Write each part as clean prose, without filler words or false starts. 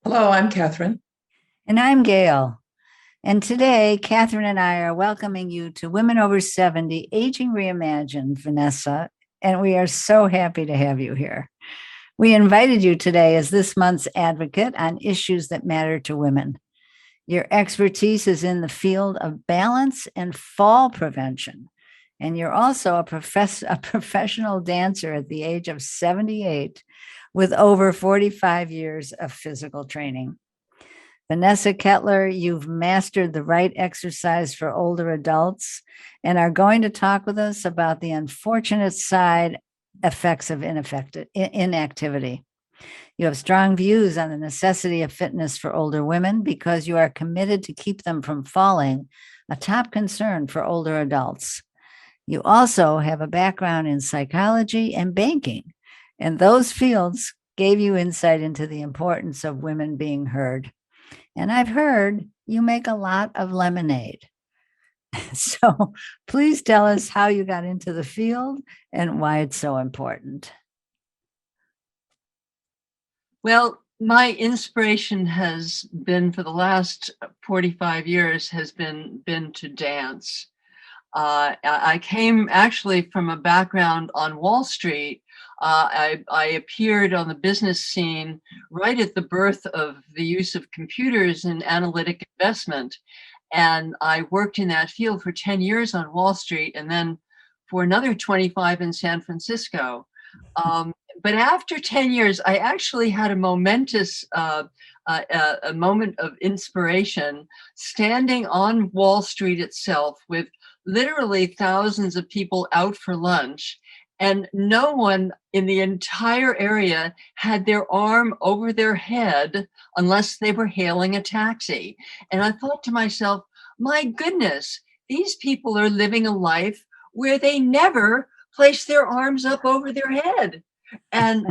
Hello, I'm Catherine. And I'm Gail. And today, Catherine and I are welcoming you to Women Over 70 Aging Reimagined, Vanessa. And we are so happy to have you here. We invited you today as this month's advocate on issues that matter to women. Your expertise is in the field of balance and fall prevention. And you're also a professional dancer at the age of 78 with over 45 years of physical training. Vanessa Kettler, you've mastered the right exercise for older adults and are going to talk with us about the unfortunate side effects of inactivity. You have strong views on the necessity of fitness for older women because you are committed to keep them from falling, a top concern for older adults. You also have a background in psychology and banking, and those fields gave you insight into the importance of women being heard. And I've heard you make a lot of lemonade. So please tell us how you got into the field and why it's so important. Well, my inspiration has been for the last 45 years has been to dance. I came actually from a background on Wall Street. I appeared on the business scene right at the birth of the use of computers in analytic investment. And I worked in that field for 10 years on Wall Street and then for another 25 in San Francisco. But after 10 years, I actually had a momentous a moment of inspiration standing on Wall Street itself with literally thousands of people out for lunch. And no one in the entire area had their arm over their head unless they were hailing a taxi. And I thought to myself, my goodness, these people are living a life where they never place their arms up over their head. And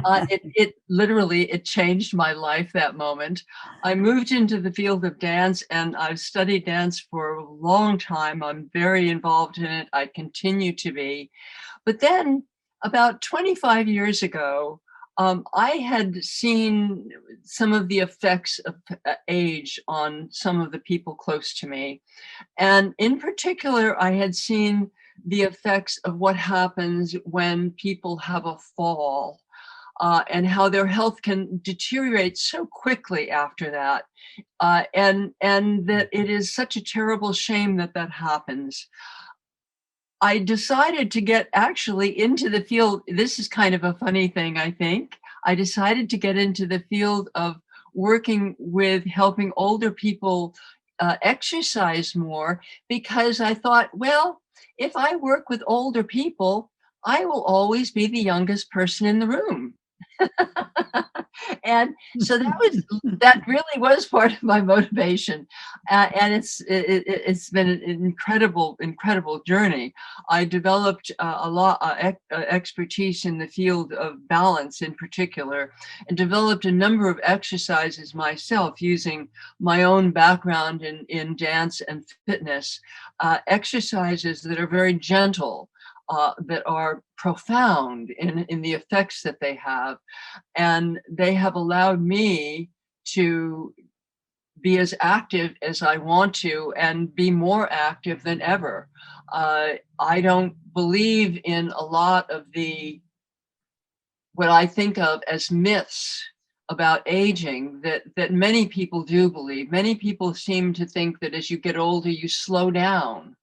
it literally, it changed my life that moment. I moved into the field of dance and I've studied dance for a long time. I'm very involved in it. I continue to be. But then about 25 years ago, I had seen some of the effects of age on some of the people close to me. And in particular, I had seen the effects of what happens when people have a fall. And how their health can deteriorate so quickly after that, and that it is such a terrible shame that that happens. I decided to get actually into the field. This is kind of a funny thing, I think. I decided to get into the field of working with helping older people exercise more because I thought, well, if I work with older people, I will always be the youngest person in the room. And so that really was part of my motivation, and it's been an incredible journey. I developed a lot expertise in the field of balance in particular, and developed a number of exercises myself using my own background in dance and fitness, exercises that are very gentle, that are profound in the effects that they have. And they have allowed me to be as active as I want to and be more active than ever. I don't believe in a lot of what I think of as myths about aging that many people do believe. Many people seem to think that as you get older, you slow down.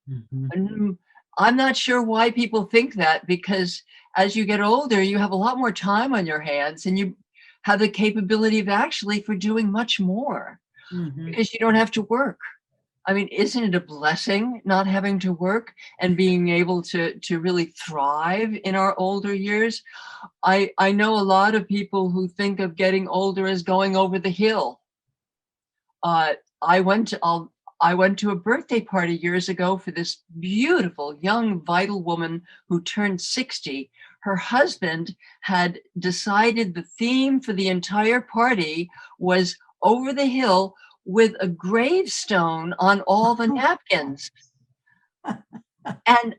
Mhm. And I'm not sure why people think that, because as you get older, you have a lot more time on your hands and you have the capability of actually for doing much more Mhm. because you don't have to work. I mean, isn't it a blessing not having to work and being able to really thrive in our older years? I know a lot of people who think of getting older as going over the hill. Uh, I went to I went to a birthday party years ago for this beautiful young vital woman who turned 60. Her husband had decided the theme for the entire party was over the hill with a gravestone on all the napkins. And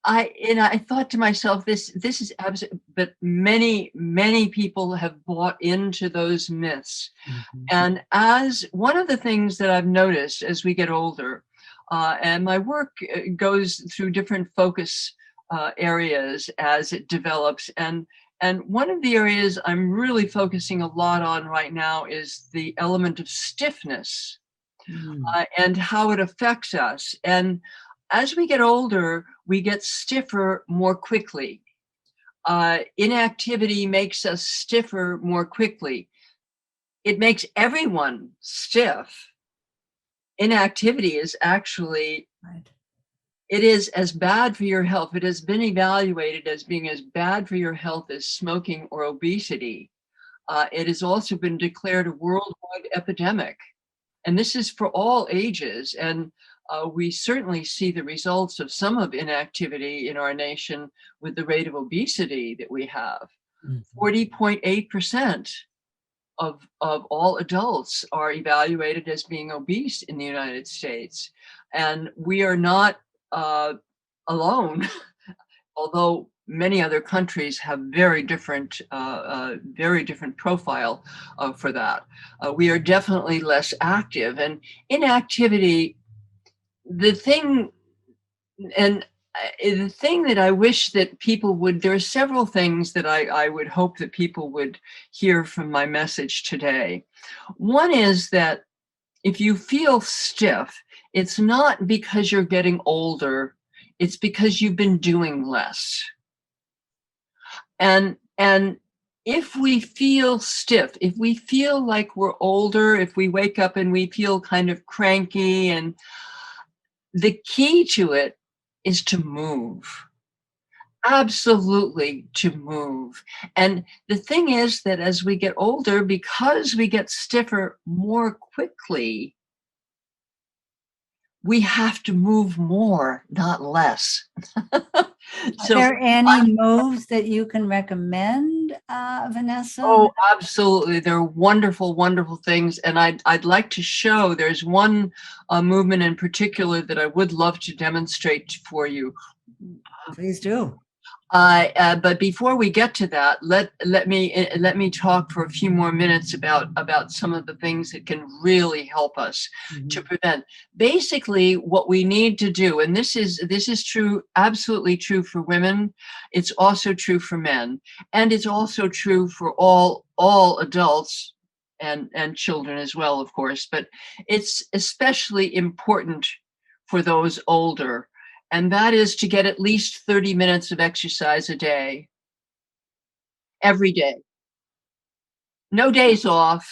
I thought to myself, this is absolute, but many people have bought into those myths. Mhm. And as one of the things that I've noticed as we get older, and my work goes through different focus areas as it develops, and one of the areas I'm really focusing a lot on right now is the element of stiffness Mm. and how it affects us. And as we get older, we get stiffer more quickly. Inactivity makes us stiffer more quickly. It makes everyone stiff. Inactivity is actually, Right. it is as bad for your health. It has been evaluated as being as bad for your health as smoking or obesity. It has also been declared a worldwide epidemic. And this is for all ages. And we certainly see the results of some of inactivity in our nation with the rate of obesity that we have. Mhm. 40.8% of all adults are evaluated as being obese in the United States. And we are not uh, alone, although many other countries have very different profile for that. We are definitely less active, and inactivity. The thing, and the thing that I wish that people would. There are several things that I would hope that people would hear from my message today. One is that if you feel stiff, it's not because you're getting older. It's because you've been doing less. And if we feel stiff, if we feel like we're older, if we wake up and we feel kind of cranky, and the key to it is to move. Absolutely to move. And the thing is that as we get older, because we get stiffer more quickly, we have to move more, not less. Are So there any moves that you can recommend, Vanessa? oh, absolutely. They're wonderful, wonderful things. And I'd like to show there's one movement in particular that I would love to demonstrate for you. Please do. But before we get to that, let me talk for a few more minutes about some of the things that can really help us to Mhm. prevent. Basically, what we need to do, and this is true, absolutely true for women. It's also true for men, and it's also true for all adults and children as well, of course. But it's especially important for those older, and that is to get at least 30 minutes of exercise a day, every day. No days off.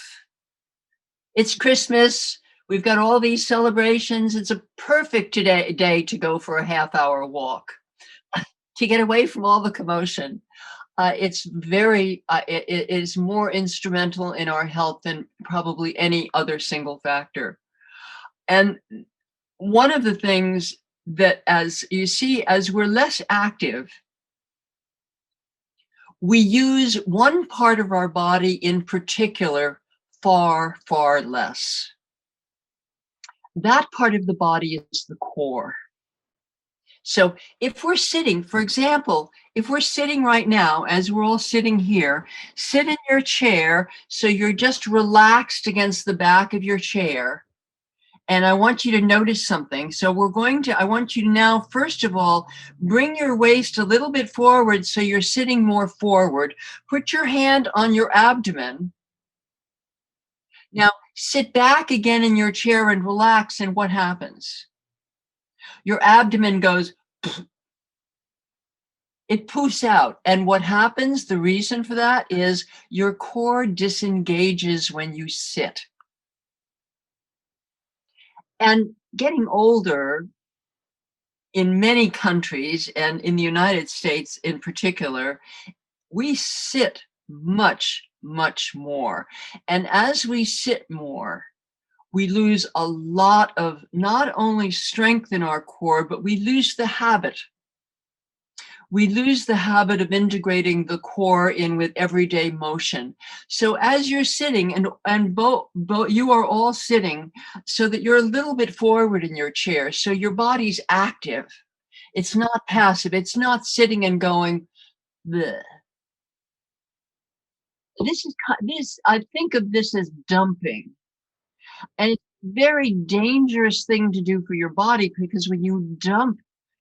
It's Christmas. We've got all these celebrations. It's a perfect day to go for a half-hour walk to get away from all the commotion. It is more instrumental in our health than probably any other single factor. And one of the things that, as you see, as we're less active, we use one part of our body in particular far, far less. That part of the body is the core. So if we're sitting, for example, if we're sitting right now, as we're all sitting here, sit in your chair so you're just relaxed against the back of your chair. And I want you to notice something. So I want you to now, first of all, bring your waist a little bit forward so you're sitting more forward. Put your hand on your abdomen. Now, sit back again in your chair and relax, and what happens? Your abdomen goes, it poofs out. And what happens, the reason for that is your core disengages when you sit. And getting older, in many countries, and in the United States in particular, we sit much, much more. And as we sit more, we lose a lot of not only strength in our core, but we lose the habit. We lose the habit of integrating the core in with everyday motion. So as you're sitting, and both you are all sitting so that you're a little bit forward in your chair, so your body's active. It's not passive. It's not sitting and going, bleh. I think of this as dumping. And it's a very dangerous thing to do for your body, because when you dump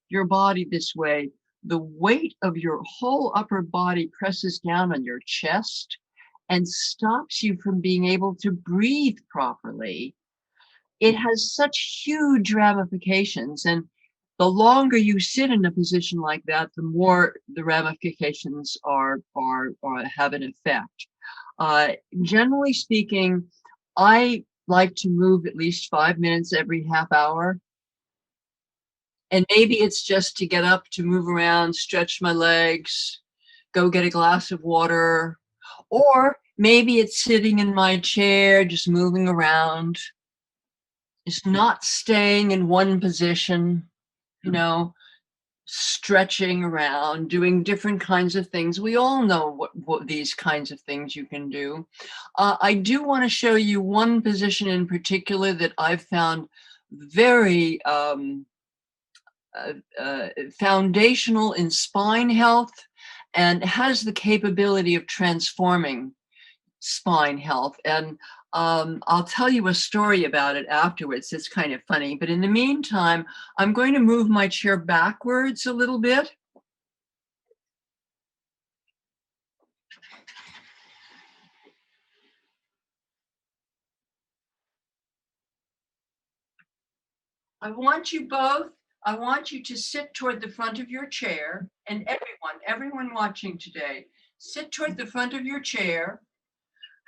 your body this way, the weight of your whole upper body presses down on your chest and stops you from being able to breathe properly. It has such huge ramifications. And the longer you sit in a position like that, the more the ramifications have an effect. Generally speaking, I like to move at least 5 minutes every half hour. And maybe it's just to get up, to move around, stretch my legs, go get a glass of water, or maybe it's sitting in my chair, just moving around. It's not staying in one position, you know, stretching around, doing different kinds of things. We all know what these kinds of things you can do. I do want to show you one position in particular that I've found very foundational in spine health, and has the capability of transforming spine health. And I'll tell you a story about it afterwards. It's kind of funny. But in the meantime, I'm going to move my chair backwards a little bit. I want you to sit toward the front of your chair, and everyone watching today, sit toward the front of your chair.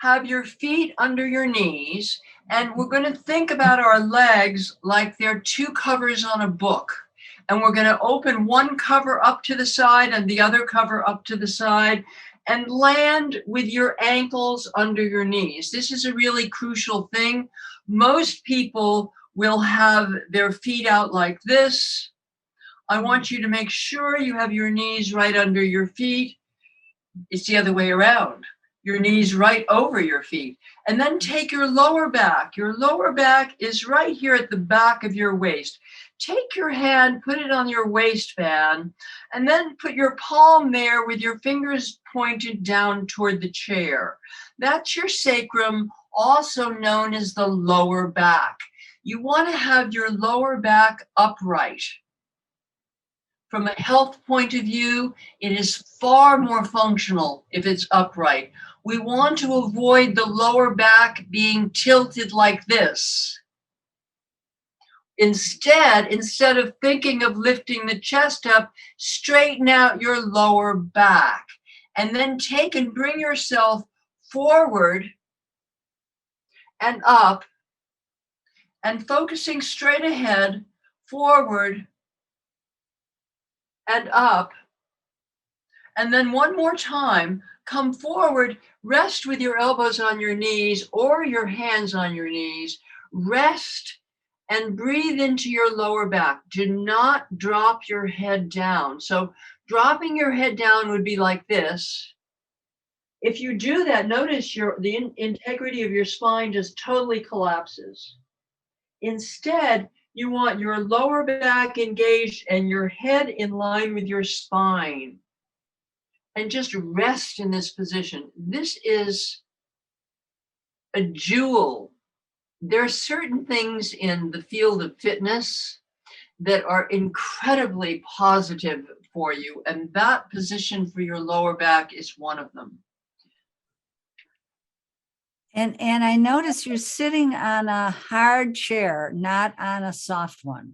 Have your feet under your knees, and we're going to think about our legs like they're two covers on a book. And we're going to open one cover up to the side and the other cover up to the side, and land with your ankles under your knees. This is a really crucial thing. Most people will have their feet out like this. I want you to make sure you have your knees right under your feet. It's the other way around. Your knees right over your feet. And then take your lower back. Your lower back is right here at the back of your waist. Take your hand, put it on your waistband, and then put your palm there with your fingers pointed down toward the chair. That's your sacrum, also known as the lower back. You want to have your lower back upright. From a health point of view, it is far more functional if it's upright. We want to avoid the lower back being tilted like this. Instead of thinking of lifting the chest up, straighten out your lower back. And then take and bring yourself forward and up, and focusing straight ahead, forward and up. And then one more time, come forward, rest with your elbows on your knees or your hands on your knees. Rest and breathe into your lower back. Do not drop your head down. So dropping your head down would be like this. If you do that, notice the integrity of your spine just totally collapses. Instead, you want your lower back engaged and your head in line with your spine. And just rest in this position. This is a jewel. There are certain things in the field of fitness that are incredibly positive for you, and that position for your lower back is one of them. And I notice you're sitting on a hard chair, not on a soft one.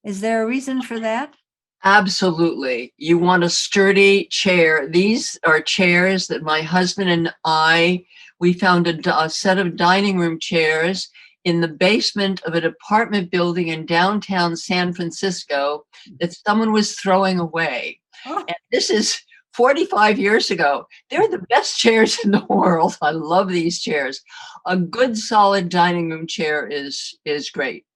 Is there a reason for that? Absolutely. You want a sturdy chair. These are chairs that my husband and we found a set of dining room chairs in the basement of an apartment building in downtown San Francisco that someone was throwing away. Oh. And this is 45 years ago. They're the best chairs in the world. I love these chairs. A good solid dining room chair is great.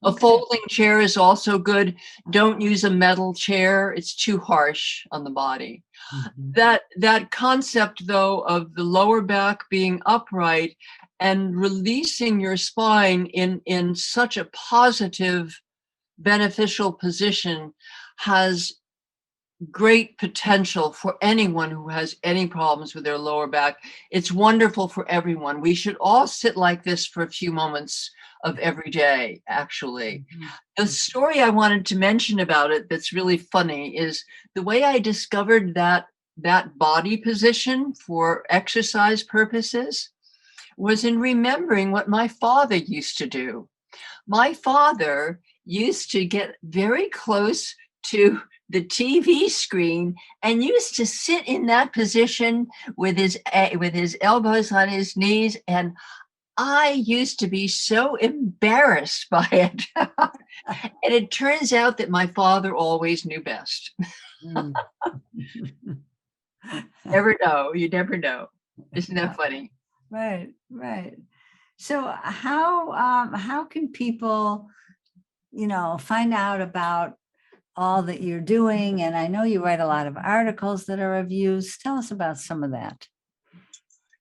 A folding chair is also good. Don't use a metal chair. It's too harsh on the body. Mm-hmm. That concept, though, of the lower back being upright and releasing your spine in such a positive beneficial position has great potential for anyone who has any problems with their lower back. It's wonderful for everyone. We should all sit like this for a few moments of every day, actually. The story I wanted to mention about it that's really funny is the way I discovered that body position for exercise purposes was in remembering what my father used to do. My father used to get very close to the TV screen and used to sit in that position with his elbows on his knees, and I used to be so embarrassed by it. And it turns out that my father always knew best. Mm. Never know. You never know. Isn't that funny? Right, right. So how can people, find out about all that you're doing? And I know you write a lot of articles that are of use. Tell us about some of that.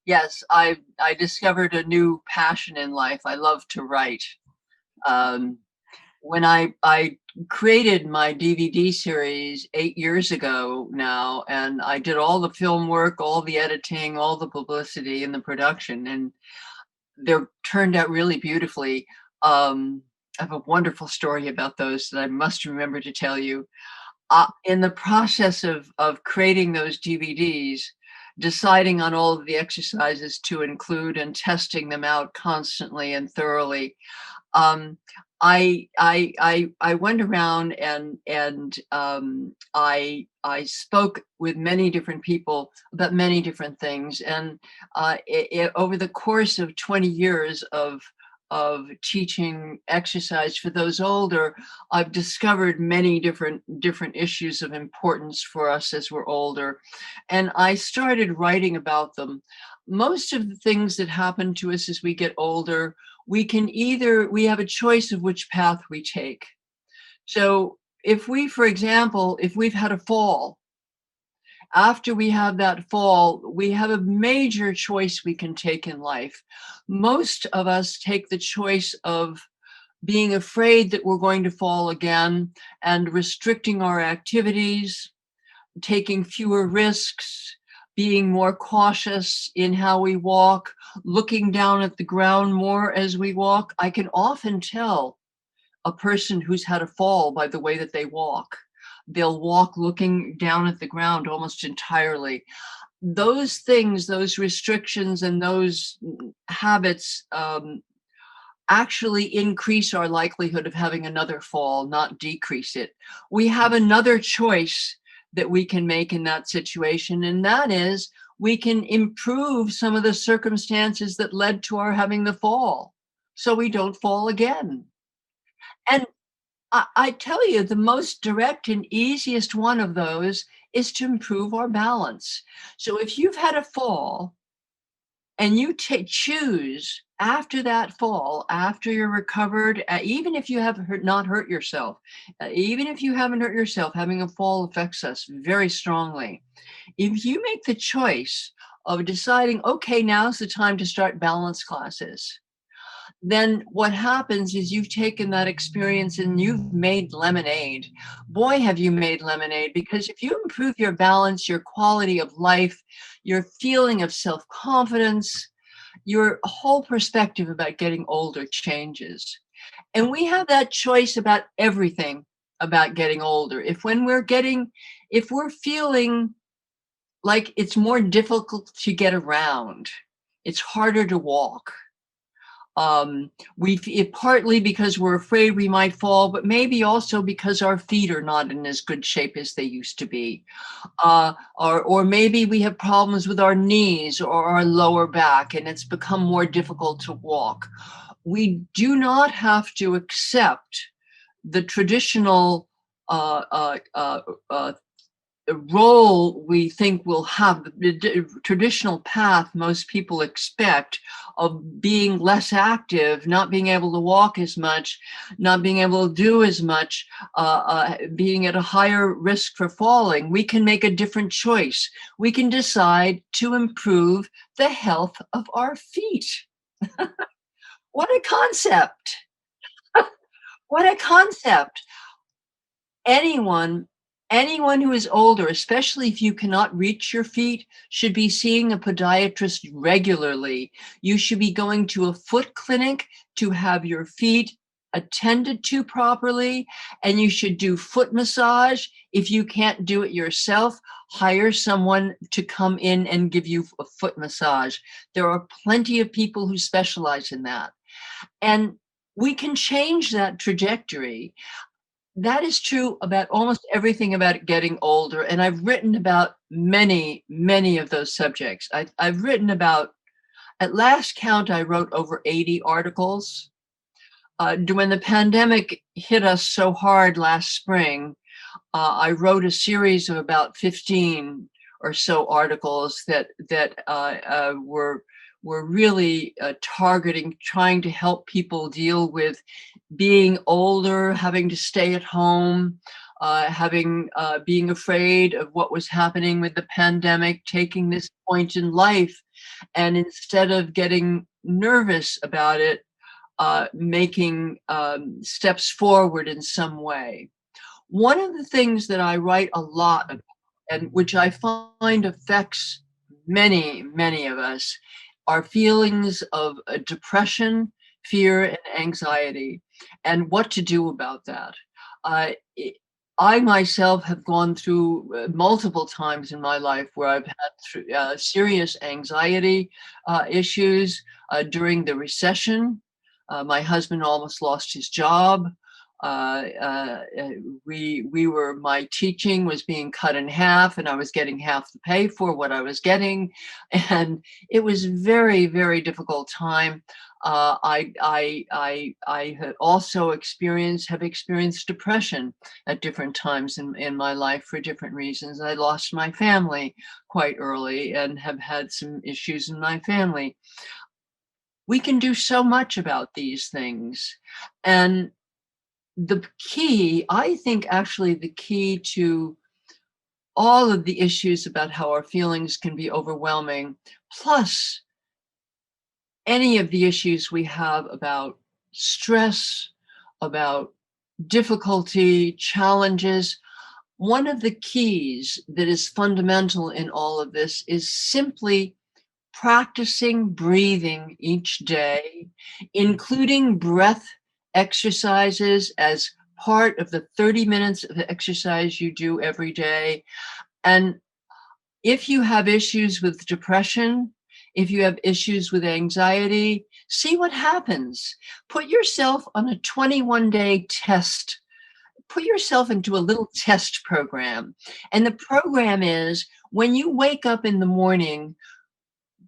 Yes, I discovered a new passion in life. I love to write. Um, when I created my DVD series 8 years ago now, and I did all the film work, all the editing, all the publicity and the production, and they turned out really beautifully. I have a wonderful story about those that I must remember to tell you. In the process of creating those DVDs, deciding on all of the exercises to include and testing them out constantly and thoroughly, um, I went around and I spoke with many different people about many different things, and over the course of 20 years of teaching exercise for those older, I've discovered many different issues of importance for us as we're older, and I started writing about them. Most of the things that happen to us as we get older, we have a choice of which path we take. So if we, for example, if we've had a fall, after we have that fall, we have a major choice we can take in life. Most of us take the choice of being afraid that we're going to fall again and restricting our activities, taking fewer risks, being more cautious in how we walk, looking down at the ground more as we walk. I can often tell a person who's had a fall by the way that they walk. They'll walk looking down at the ground almost entirely. Those things, those restrictions, and those habits actually increase our likelihood of having another fall, not decrease it. We have another choice that we can make in that situation, and that is we can improve some of the circumstances that led to our having the fall so we don't fall again. And I tell you, the most direct and easiest one of those is to improve our balance. So if you've had a fall and you choose after that fall, after you're recovered, even if you have not hurt yourself, even if you haven't hurt yourself, having a fall affects us very strongly. If you make the choice of deciding, okay, now's the time to start balance classes, then what happens is you've taken that experience and you've made lemonade. Boy, have you made lemonade, because if you improve your balance, your quality of life, your feeling of self-confidence, your whole perspective about getting older changes. And we have that choice about everything about getting older. If we're feeling like it's more difficult to get around, it's harder to walk, partly because we're afraid we might fall, but maybe also because our feet are not in as good shape as they used to be. Or maybe we have problems with our knees or our lower back, and it's become more difficult to walk. We do not have to accept the traditional uh, uh, uh, uh, role we think we'll have, the traditional path most people expect of being less active, not being able to walk as much, not being able to do as much, being at a higher risk for falling. We can make a different choice. We can decide to improve the health of our feet. What a concept! What a concept. Anyone anyone who is older, especially if you cannot reach your feet, should be seeing a podiatrist regularly. You should be going to a foot clinic to have your feet attended to properly, and you should do foot massage. If you can't do it yourself, hire someone to come in and give you a foot massage. There are plenty of people who specialize in that. And we can change that trajectory. That is true about almost everything about getting older, and I've written about many, many of those subjects. I've written about, at last count, I wrote over 80 articles. When the pandemic hit us so hard last spring, I wrote a series of about 15 or so articles that were really targeting, trying to help people deal with being older, having to stay at home, being afraid of what was happening with the pandemic, taking this point in life, and instead of getting nervous about it, making steps forward in some way. One of the things that I write a lot about, and which I find affects many, many of us, are feelings of depression, fear, and anxiety, and what to do about that. Uh, it- I myself have gone through multiple times in my life where I've had serious anxiety issues during the recession. My husband almost lost his job. Uh, uh, my teaching was being cut in half, and I was getting half the pay for what I was getting, and it was very, very difficult time. I had also have experienced depression at different times in my life for different reasons. I lost my family quite early and have had some issues in my family. We can do so much about these things, and the key, I think actually the key to all of the issues about how our feelings can be overwhelming, plus any of the issues we have about stress, about difficulty, challenges, one of the keys that is fundamental in all of this is simply practicing breathing each day, including breath exercises as part of the 30 minutes of exercise you do every day. And if you have issues with depression, if you have issues with anxiety, see what happens. Put yourself on a 21-day test. Put yourself into a little test program. And the program is, when you wake up in the morning,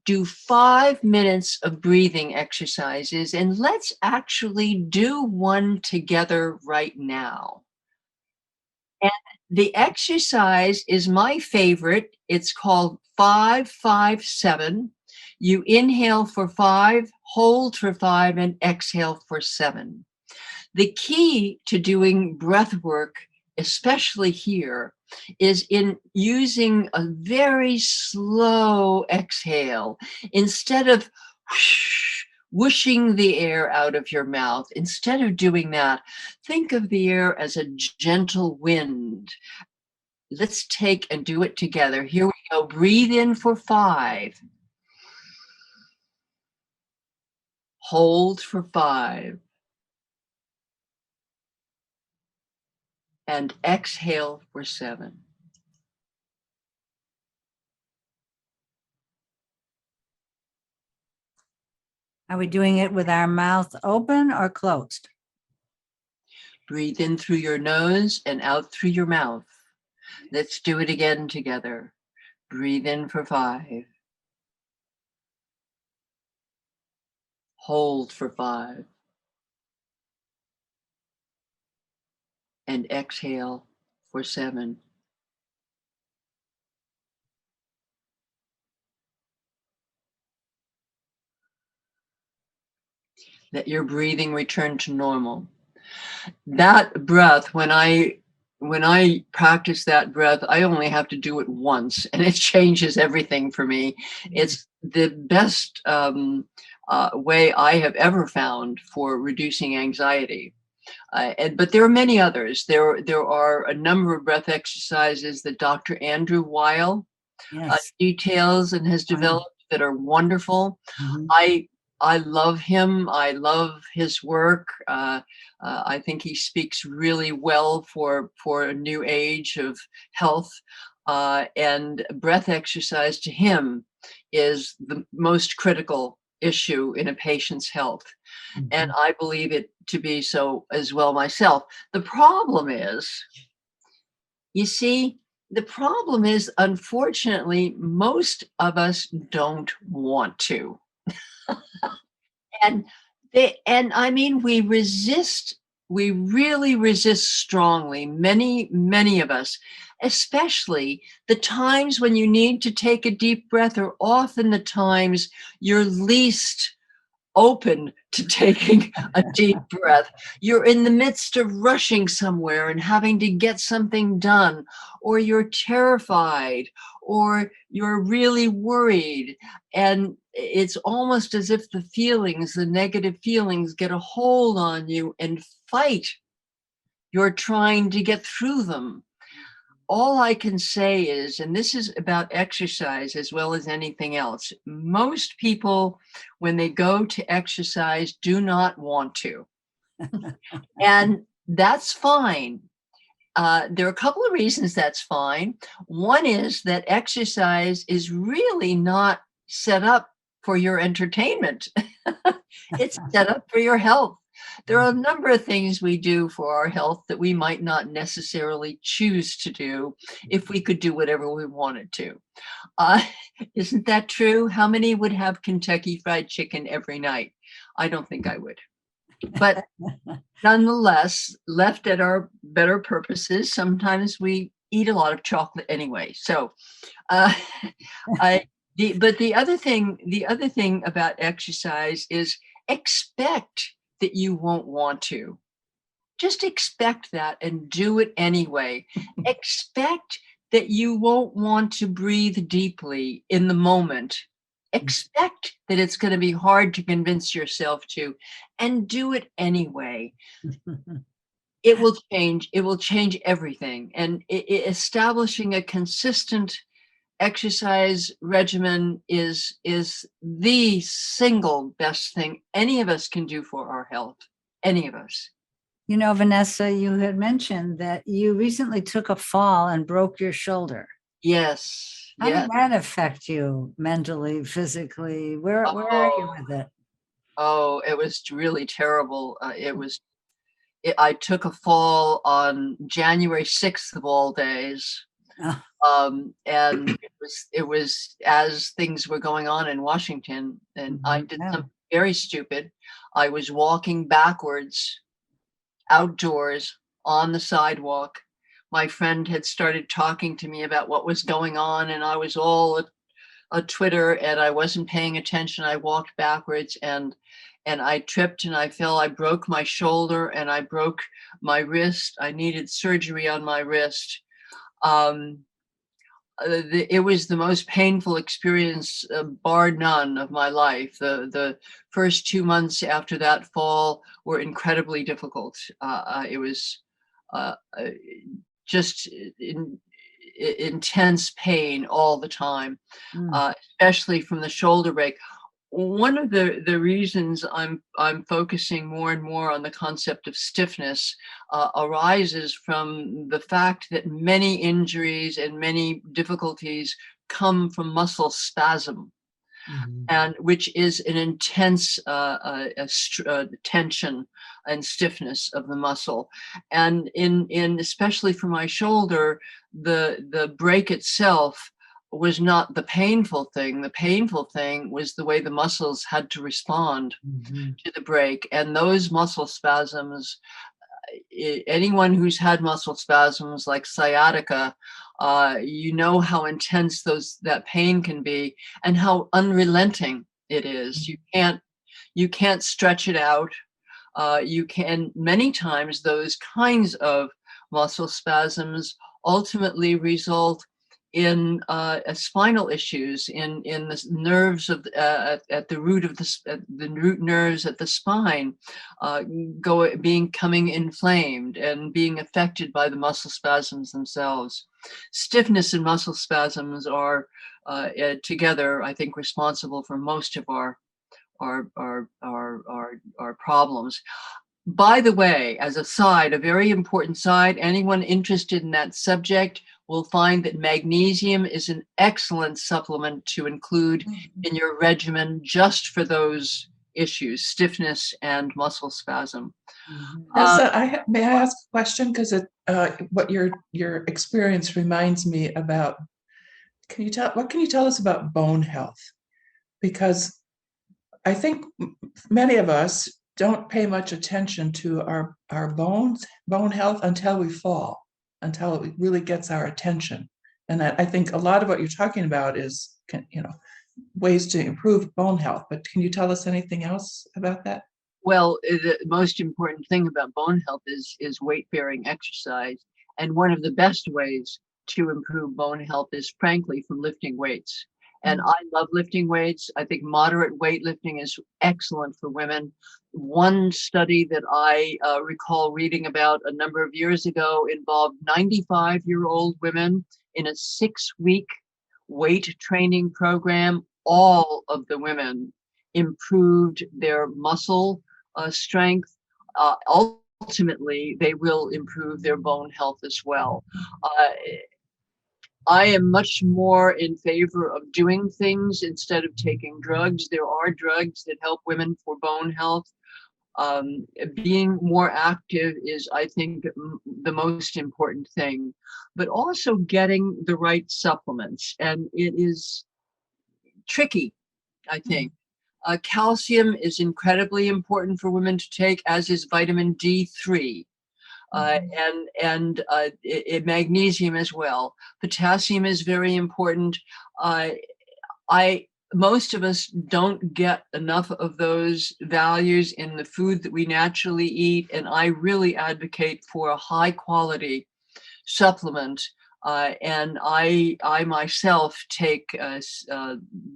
do 5 minutes of breathing exercises, and let's actually do one together right now. And the exercise is my favorite. It's called 5-5-7. You inhale for 5, hold for 5, and exhale for 7. The key to doing breath work, especially here, is in using a very slow exhale. Instead of whooshing the air out of your mouth, instead of doing that, think of the air as a gentle wind. Let's take and do it together. Here we go. Breathe in for 5. Hold for 5. And exhale for 7. Are we doing it with our mouth open or closed? Breathe in through your nose and out through your mouth. Let's do it again together. Breathe in for 5. Hold for 5. And exhale for 7. Let your breathing return to normal. That breath, when I practice that breath, I only have to do it once, and it changes everything for me. It's the best way I have ever found for reducing anxiety. But there are many others. There are a number of breath exercises that Dr. Andrew Weil Yes. details and has Wow. developed that are wonderful. Mhm. I love him. I love his work. I think he speaks really well for a new age of health. And breath exercise to him is the most critical issue in a patient's health. And Mhm. I believe it to be so as well myself. The problem is, you see, the problem is, unfortunately, most of us don't want to. And and I mean, we really resist strongly, many of us, especially the times when you need to take a deep breath are often the times you're least open to taking a deep breath. You're in the midst of rushing somewhere and having to get something done, or you're terrified, or you're really worried. And it's almost as if the feelings, the negative feelings, get a hold on you and fight. You're trying to get through them. All I can say is, and this is about exercise as well as anything else, most people, when they go to exercise, do not want to. And that's fine. There are a couple of reasons that's fine. One is that exercise is really not set up for your entertainment. It's set up for your health. There are a number of things we do for our health that we might not necessarily choose to do if we could do whatever we wanted to. Uh, isn't that true? How many would have Kentucky Fried Chicken every night? I don't think I would. But nonetheless, left at our better purposes, sometimes we eat a lot of chocolate anyway. So, uh, I but the other thing about exercise is expect that you won't want to. Just expect that and do it anyway. Expect that you won't want to breathe deeply in the moment. Expect that it's going to be hard to convince yourself to, and do it anyway. It will change everything. And establishing a consistent exercise regimen is the single best thing any of us can do for our health. Any of us. You know, Vanessa, you had mentioned that you recently took a fall and broke your shoulder. Yes. How did Yeah. that affect you mentally, physically? Where are you Oh, with it? it was really terrible. I took a fall on January 6th of all days. Oh, And it was as things were going on in Washington, and I mhm, did yeah. something very stupid. I was walking backwards outdoors on the sidewalk. My friend had started talking to me about what was going on, and I was all a Twitter, and I wasn't paying attention. I walked backwards, and I tripped and I fell. I broke my shoulder and I broke my wrist. I needed surgery on my wrist. Um, it was the most painful experience, bar none, of my life. The first 2 months after that fall were incredibly difficult. It was uh, just intense pain all the time, Mm, especially from the shoulder break. One of the reasons I'm focusing more and more on the concept of stiffness arises from the fact that many injuries and many difficulties come from muscle spasm, mhm, and which is an intense tension and stiffness of the muscle. And in especially for my shoulder, the break itself was not the painful thing. The painful thing was the way the muscles had to respond mhm. to the break, and those muscle spasms, anyone who's had muscle spasms like sciatica, you know how intense that pain can be and how unrelenting it is. You can't stretch it out. You can many times those kinds of muscle spasms ultimately result spinal issues, in the nerves of at the root of the root nerves at the spine, becoming inflamed and being affected by the muscle spasms themselves. Stiffness and muscle spasms are together, I think, responsible for most of our problems. By the way, as a side, a very important side, anyone interested in that subject will find that magnesium is an excellent supplement to include in your regimen just for those issues, stiffness and muscle spasm. May I ask a question? Because what your experience reminds me about. What can you tell us about bone health? Because I think many of us don't pay much attention to our bone health until we fall, until it really gets our attention. And I think a lot of what you're talking about is, ways to improve bone health. But can you tell us anything else about that? Well, the most important thing about bone health is weight-bearing exercise. And one of the best ways to improve bone health is, frankly, from lifting weights. And I love lifting weights. I think moderate weightlifting is excellent for women. One study that I recall reading about a number of years ago involved 95-year-old women in a 6-week weight training program. All of the women improved their muscle strength. Ultimately, they will improve their bone health as well. I am much more in favor of doing things instead of taking drugs. There are drugs that help women for bone health. Being more active is, I think, the most important thing, but also getting the right supplements. And it is tricky, I think. Calcium is incredibly important for women to take, as is vitamin D3. And magnesium as well. Potassium is very important. Most of us don't get enough of those values in the food that we naturally eat, and I really advocate for a high quality supplement. And I myself take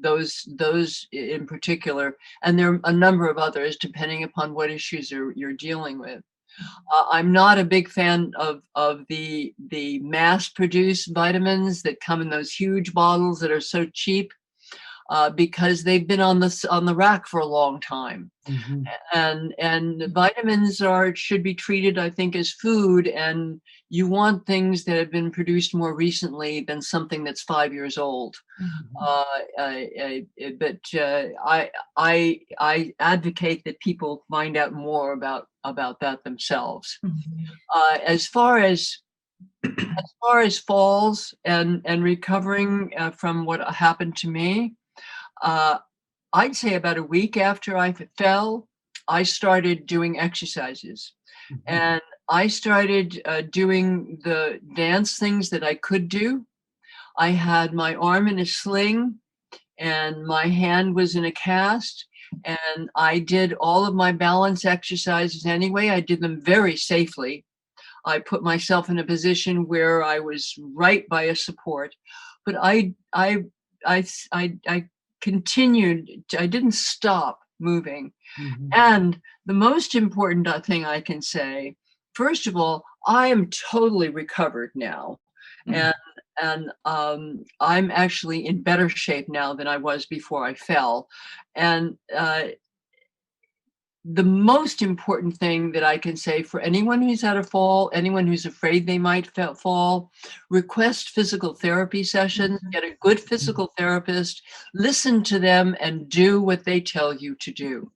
those in particular, and there are a number of others depending upon what issues you're dealing with. I'm not a big fan of the mass-produced vitamins that come in those huge bottles that are so cheap, because they've been on the rack for a long time. And vitamins should be treated, I think, as food, and you want things that have been produced more recently than something that's 5 years old. But I advocate that people find out more about that themselves. As far as falls and recovering from what happened to me, I'd say about a week after I fell, I started doing exercises. And I started doing the dance things that I could do. I had my arm in a sling and my hand was in a cast. And I did all of my balance exercises anyway. I did them very safely. I put myself in a position where I was right by a support. But I continued. I didn't stop moving. And the most important thing I can say, first of all, I am totally recovered now. And I'm actually in better shape now than I was before I fell. And the most important thing that I can say for anyone who's had a fall, anyone who's afraid they might fall, request physical therapy sessions, get a good physical therapist, listen to them, and do what they tell you to do.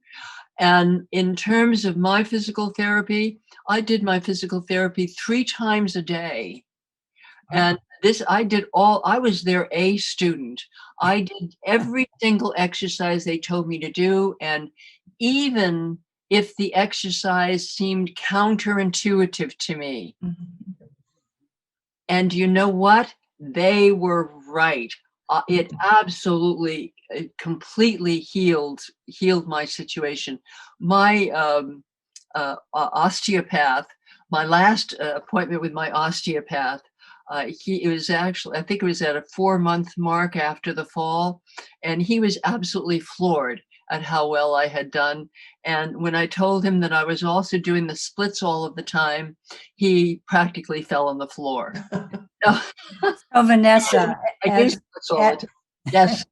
And in terms of my physical therapy, I did my physical therapy 3 times a day. And I was their A student. I did every single exercise they told me to do. And even if the exercise seemed counterintuitive to me, and you know what? They were right. It absolutely, completely healed my situation. My osteopath, my last appointment with my osteopath, It was actually, I think it was at a 4-month mark after the fall, and he was absolutely floored at how well I had done. And when I told him that I was also doing the splits all of the time, he practically fell on the floor. So, So Vanessa, I do as, splits all the time. Yes.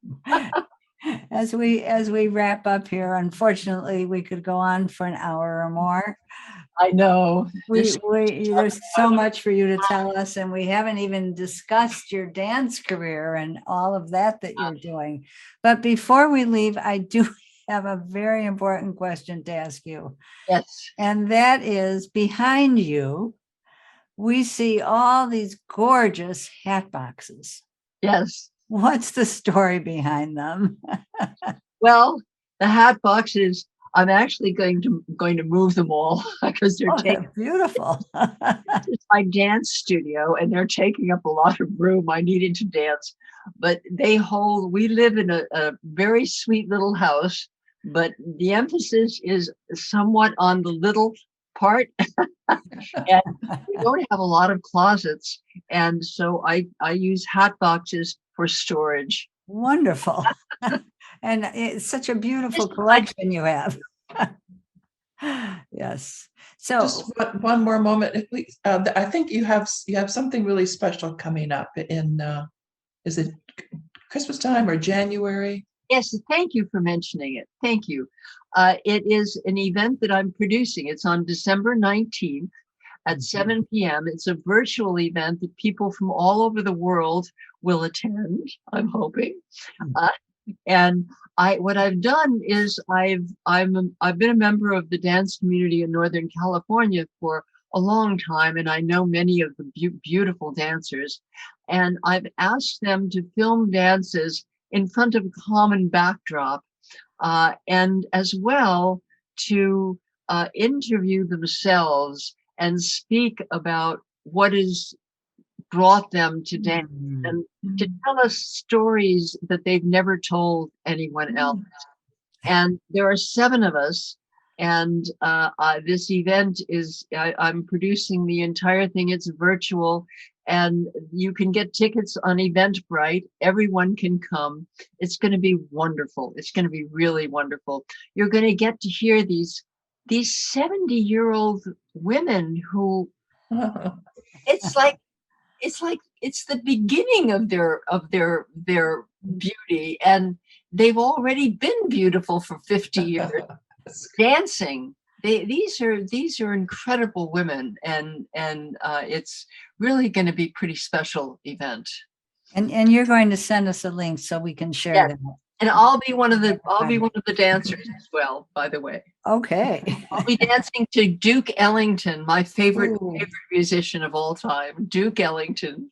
as we wrap up here, unfortunately, we could go on for an hour or more. I know. There's so much for you to tell us, and we haven't even discussed your dance career and all of that you're doing. But before we leave, I do have a very important question to ask you. Yes. And that is, behind you, we see all these gorgeous hat boxes. Yes. What's the story behind them? Well, the hat boxes, I'm actually going to move them all because They're beautiful. it's my dance studio and they're taking up a lot of room. I needed to dance, but we live in a very sweet little house, but the emphasis is somewhat on the little part. And we don't have a lot of closets. And so I use hat boxes for storage. Wonderful. And it's such a beautiful collection you have. Yes. So just one more moment, if we, I think you have something really special coming up in is it Christmas time or January? Yes, thank you for mentioning it. Thank you. It is an event that I'm producing. It's on December 19th at 7 p.m. It's a virtual event that people from all over the world will attend, I'm hoping. And what I've done is I've been a member of the dance community in Northern California for a long time, and I know many of the beautiful dancers. And I've asked them to film dances in front of a common backdrop, and as well to interview themselves and speak about what has brought them to dance and to tell us stories that they've never told anyone else. And there are 7 of us. And this event is, I'm producing the entire thing. It's virtual. And you can get tickets on Eventbrite. Everyone can come. It's going to be wonderful. It's going to be really wonderful. You're going to get to hear these 70-year-old women who it's like it's the beginning of their beauty, and they've already been beautiful for 50 years dancing. These are incredible women, and it's really going to be a pretty special event. And you're going to send us a link so we can share that. And I'll be one of the dancers as well, by the way. Okay. I'll be dancing to Duke Ellington, my favorite musician of all time, Duke Ellington.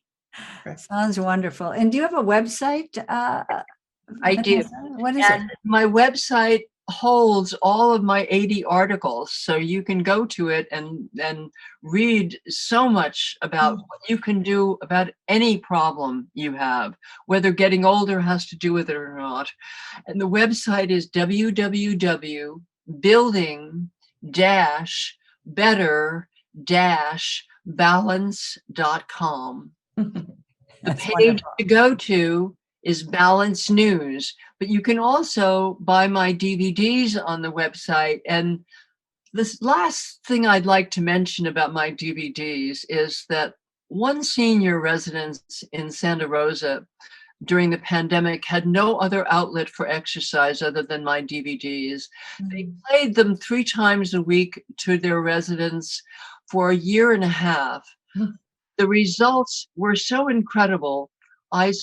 Sounds wonderful. And do you have a website? I do. What is it? My website holds all of my 80 articles, so you can go to it and read so much about what you can do about any problem you have, whether getting older has to do with it or not. And the website is www.building-better-balance.com. The page wonderful. to go to is Balance News, but you can also buy my DVDs on the website. And this last thing I'd like to mention about my DVDs is that one senior residence in Santa Rosa during the pandemic had no other outlet for exercise other than my DVDs. They played them 3 times a week to their residents for a year and a half. The results were so incredible. They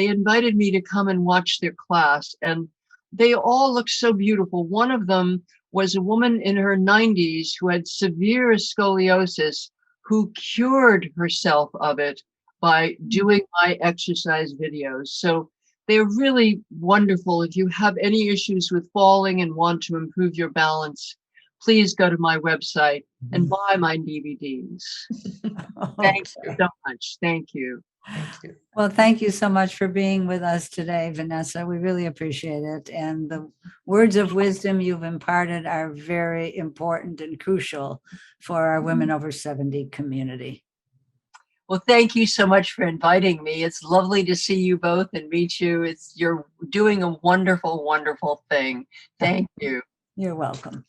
invited me to come and watch their class, and they all looked so beautiful. One of them was a woman in her 90s who had severe scoliosis, who cured herself of it by doing my exercise videos. So they're really wonderful. If you have any issues with falling and want to improve your balance, please go to my website and buy my DVDs. Thank you so much. Thank you. Thank you. Well, thank you so much for being with us today, Vanessa. We really appreciate it. And the words of wisdom you've imparted are very important and crucial for our Women Over 70 community. Well, thank you so much for inviting me. It's lovely to see you both and meet you. You're doing a wonderful, wonderful thing. Thank you. You're welcome.